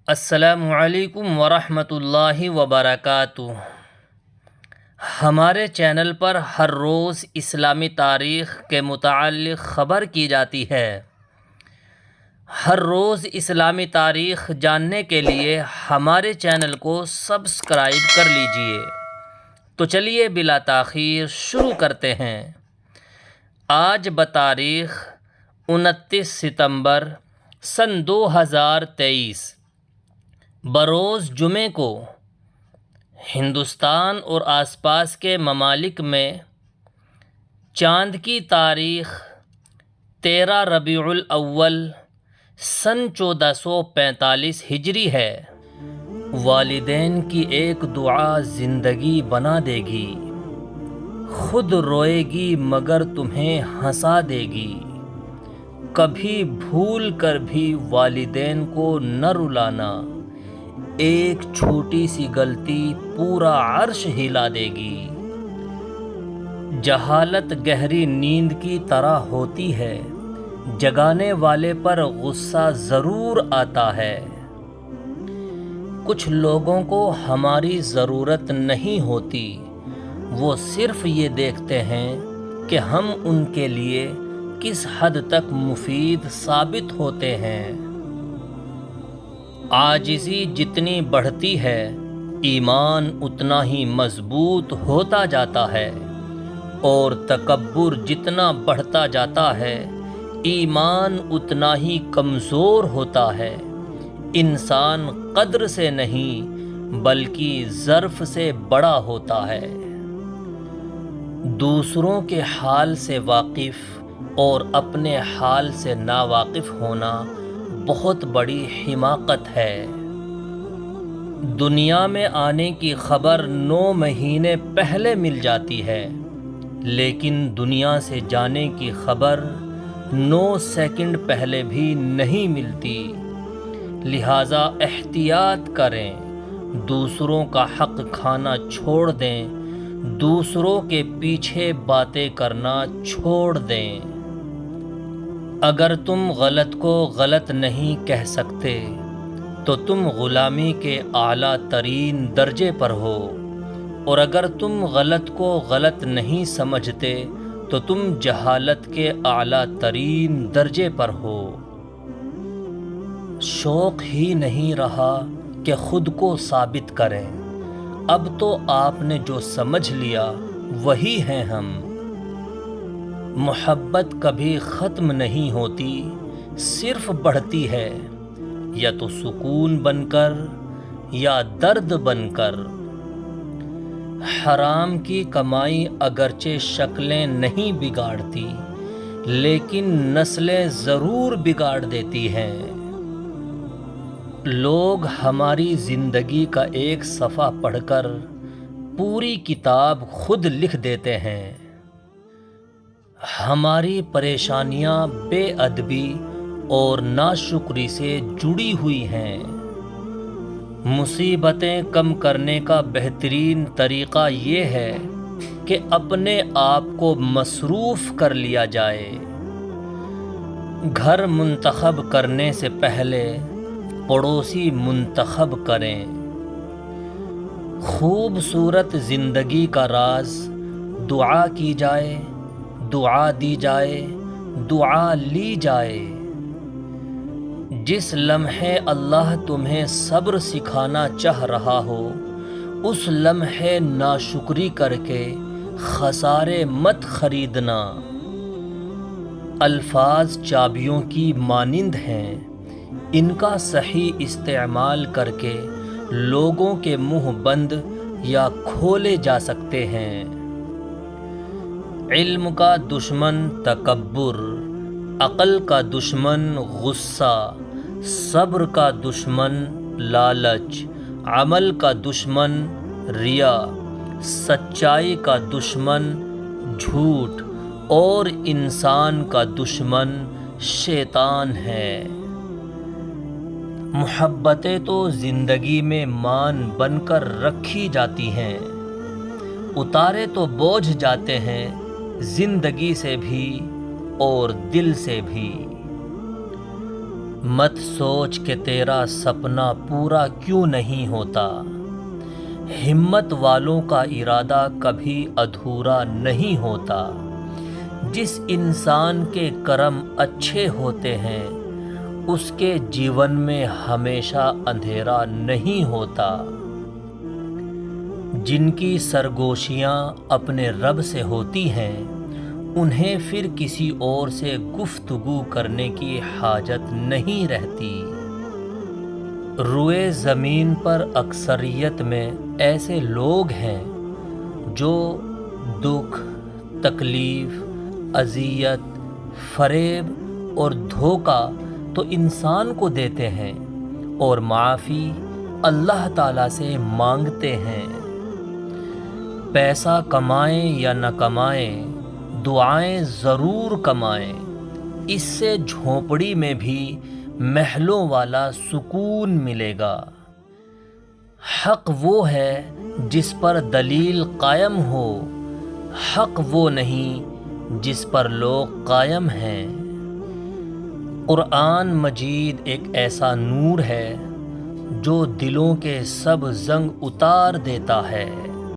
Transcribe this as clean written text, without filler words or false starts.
السلام علیکم ورحمۃ اللہ وبرکاتہ۔ ہمارے چینل پر ہر روز اسلامی تاریخ کے متعلق خبر کی جاتی ہے۔ ہر روز اسلامی تاریخ جاننے کے لیے ہمارے چینل کو سبسکرائب کر لیجئے۔ تو چلیے بلا تاخیر شروع کرتے ہیں۔ آج بتاریخ 29 ستمبر سن 2023 بروز جمعے کو ہندوستان اور آس پاس کے ممالک میں چاند کی تاریخ 13 ربیع الاول سن 1445 ہجری ہے۔ والدین کی ایک دعا زندگی بنا دے گی، خود روئے گی مگر تمہیں ہنسا دے گی۔ کبھی بھول کر بھی والدین کو نہ رلانا، ایک چھوٹی سی غلطی پورا عرش ہلا دے گی۔ جہالت گہری نیند کی طرح ہوتی ہے، جگانے والے پر غصہ ضرور آتا ہے۔ کچھ لوگوں کو ہماری ضرورت نہیں ہوتی، وہ صرف یہ دیکھتے ہیں کہ ہم ان کے لیے کس حد تک مفید ثابت ہوتے ہیں۔ عاجزی جتنی بڑھتی ہے، ایمان اتنا ہی مضبوط ہوتا جاتا ہے، اور تکبر جتنا بڑھتا جاتا ہے، ایمان اتنا ہی کمزور ہوتا ہے۔ انسان قدر سے نہیں بلکہ ظرف سے بڑا ہوتا ہے۔ دوسروں کے حال سے واقف اور اپنے حال سے ناواقف ہونا بہت بڑی حماقت ہے۔ دنیا میں آنے کی خبر 9 مہینے پہلے مل جاتی ہے، لیکن دنیا سے جانے کی خبر 9 سیکنڈ پہلے بھی نہیں ملتی۔ لہٰذا احتیاط کریں، دوسروں کا حق کھانا چھوڑ دیں، دوسروں کے پیچھے باتیں کرنا چھوڑ دیں۔ اگر تم غلط کو غلط نہیں کہہ سکتے تو تم غلامی کے اعلیٰ ترین درجے پر ہو، اور اگر تم غلط کو غلط نہیں سمجھتے تو تم جہالت کے اعلیٰ ترین درجے پر ہو۔ شوق ہی نہیں رہا کہ خود کو ثابت کریں، اب تو آپ نے جو سمجھ لیا وہی ہیں ہم۔ محبت کبھی ختم نہیں ہوتی، صرف بڑھتی ہے، یا تو سکون بن کر یا درد بن کر۔ حرام کی کمائی اگرچہ شکلیں نہیں بگاڑتی، لیکن نسلیں ضرور بگاڑ دیتی ہیں۔ لوگ ہماری زندگی کا ایک صفحہ پڑھ کر پوری کتاب خود لکھ دیتے ہیں۔ ہماری پریشانیاں بے ادبی اور ناشکری سے جڑی ہوئی ہیں۔ مصیبتیں کم کرنے کا بہترین طریقہ یہ ہے کہ اپنے آپ کو مصروف کر لیا جائے۔ گھر منتخب کرنے سے پہلے پڑوسی منتخب کریں۔ خوبصورت زندگی کا راز دعا کی جائے، دعا دی جائے، دعا لی جائے۔ جس لمحے اللہ تمہیں صبر سکھانا چاہ رہا ہو، اس لمحے ناشکری کر کے خسارے مت خریدنا۔ الفاظ چابیوں کی مانند ہیں، ان کا صحیح استعمال کر کے لوگوں کے منہ بند یا کھولے جا سکتے ہیں۔ علم کا دشمن تکبر، عقل کا دشمن غصہ، صبر کا دشمن لالچ، عمل کا دشمن ریا، سچائی کا دشمن جھوٹ، اور انسان کا دشمن شیطان ہے۔ محبتیں تو زندگی میں مان بن کر رکھی جاتی ہیں، اتارے تو بوجھ جاتے ہیں زندگی سے بھی اور دل سے بھی۔ مت سوچ کہ تیرا سپنا پورا کیوں نہیں ہوتا، ہمت والوں کا ارادہ کبھی ادھورا نہیں ہوتا، جس انسان کے کرم اچھے ہوتے ہیں اس کے جیون میں ہمیشہ اندھیرا نہیں ہوتا، جن کی سرگوشیاں اپنے رب سے ہوتی ہیں انہیں پھر کسی اور سے گفتگو کرنے کی حاجت نہیں رہتی۔ روئے زمین پر اکثریت میں ایسے لوگ ہیں جو دکھ، تکلیف، اذیت، فریب اور دھوکہ تو انسان کو دیتے ہیں اور معافی اللہ تعالیٰ سے مانگتے ہیں۔ پیسہ کمائیں یا نہ کمائیں، دعائیں ضرور کمائیں، اس سے جھونپڑی میں بھی محلوں والا سکون ملے گا۔ حق وہ ہے جس پر دلیل قائم ہو، حق وہ نہیں جس پر لوگ قائم ہیں۔ قرآن مجید ایک ایسا نور ہے جو دلوں کے سب زنگ اتار دیتا ہے۔